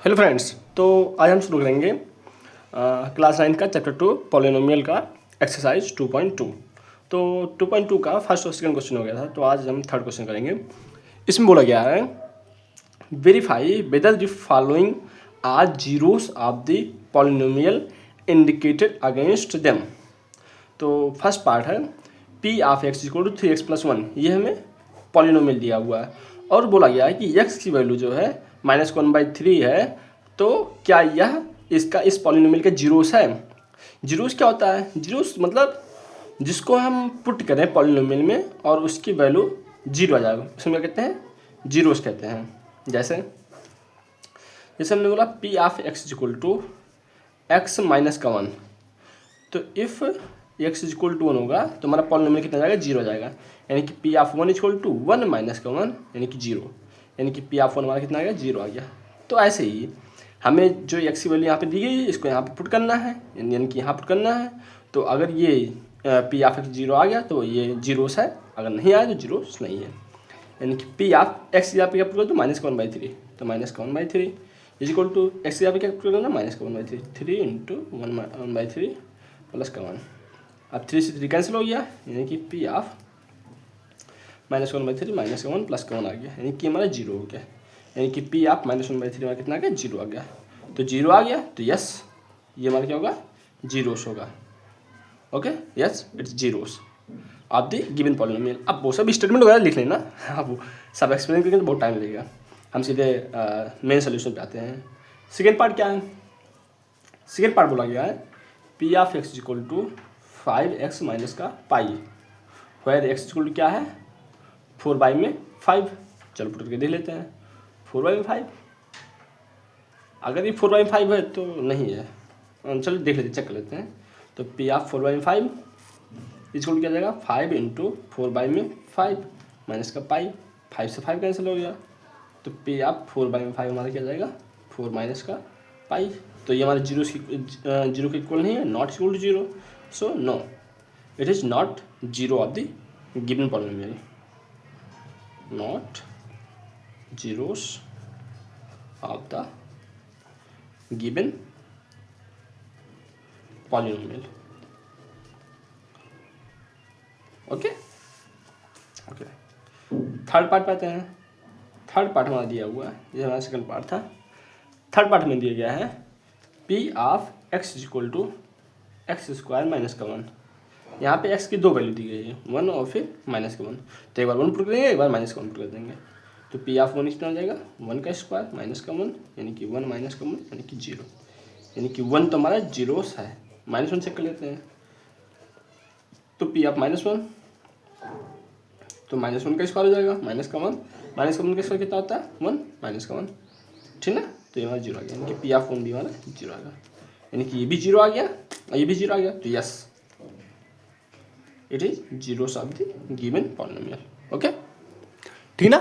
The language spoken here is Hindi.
हेलो फ्रेंड्स, तो आज हम शुरू करेंगे क्लास 9 का चैप्टर 2 पॉलिनोमियल का एक्सरसाइज 2.2। तो 2.2 का फर्स्ट और सेकंड क्वेश्चन हो गया था, तो आज हम थर्ड क्वेश्चन करेंगे। इसमें बोला गया है verify whether the following are zeros of the polynomial indicated against them. तो फर्स्ट पार्ट है P of x equal to 3x + 1, ये हमें पॉलिनोमियल दिया हुआ है और बोला गया है कि x की वैल्यू जो है -1/3 है। तो क्या यह इसका इस पॉलिनोमियल का जीरोस है? जीरोस क्या होता है? जीरोस मतलब जिसको हम पुट करें पॉलिनोमियल में और उसकी वैल्यू जीरो आ जाएगा, उसमें क्या कहते हैं? जीरोस कहते हैं। जैसे हमने बोला P of x equal to x - 1, तो इफ़ x इक्वल टू 1 होगा तो हमारा पॉलिनोमियल कितना जाएगा? जीरो जाएगा। यानी कि पी ऑफ 1 इक्वल टू 1 - 1 यानी कि जीरो, यानी कि पी ऑफ 1 हमारा कितना आएगा? जीरो आ गया। तो ऐसे ही हमें जो x की वैल्यू यहाँ पे दी गई है इसको यहाँ पे पुट करना है, यानी कि यहाँ पुट करना है। तो अगर ये पी ऑफ एक्स जीरो आ गया तो ये जीरोस है, अगर नहीं आया तो जीरोस नहीं है। यानी कि पी ऑफ एक्स यहाँ पे क्या पुट कर दो? -1/3, तो -1/3 इज इक्वल टू एक्स यहाँ पे क्या पुट करना? -1/3, 3 × 1/3 + 1। अब 3 से 3 कैंसिल हो गया, यानी कि पी ऑफ -1/3 -1 + 1 आ गया, यानी कि हमारा जीरो हो गया। यानी कि पी ऑफ -1/3 हमारा कितना आ गया? जीरो आ गया। तो जीरो आ गया तो यस, ये हमारा क्या होगा? जीरोस होगा। Okay, yes it's zeros of the given polynomial. अब वो सब स्टेटमेंट वगैरह लिख लेना, अब सब एक्सप्लेन करेंगे तो बहुत टाइम लगेगा। हम सीधे मेन सोल्यूशन पे आते हैं। सेकेंड पार्ट क्या है? सेकेंड पार्ट बोला गया है P of x equal to 5x - का pi, where x equal to क्या है? 4/5। चलो पुट करके देख लेते हैं। 4/5, अगर ये 4/5 है तो नहीं है, चलो देख लेते, चेक कर लेते हैं। तो पी ऑफ 4/5 इक्वल क्या जाएगा? 5 × 4/5 माइनस का पाई, 5 से 5 कैंसिल हो गया। तो पी ऑफ 4/5 हमारा क्या जाएगा? 4 माइनस का पाई। तो ये हमारे जीरो के इक्वल नहीं है, not equal to zero. So no, it is not zero of the given polynomial, not zeros of the given polynomial. Okay okay, third part पे आते हैं। थर्ड पार्ट हमारा दिया हुआ है, ये हमारा सेकंड पार्ट था। थर्ड पार्ट में दिया गया है P of x equal to x² - 1। यहाँ पे x की दो वैल्यू दी गई है, 1 और फिर -1। तो एक बार 1 पुट करेंगे, एक बार -1 पुट कर देंगे। तो पी ऑफ 1 कितना हो जाएगा? 1 का स्क्वायर -1, यानी कि 1 - 1 यानी कि जीरो। यानी कि 1 तो हमारा जीरोस है। -1 चेक कर लेते हैं। तो पी ऑफ -1, तो -1 का स्क्वायर हो जाएगा, -1 -1 का स्क्वायर कितना होता है? 1 -1, ठीक ना? तो ये हमारा जीरो आ गया, यानी कि पी ऑफ 1 भी हमारा जीरो आ गया। यानी कि ये भी जीरो आ गया और ये भी जीरो आ गया। तो yes, it is zeros of the given polynomial. Okay, ठीक ना?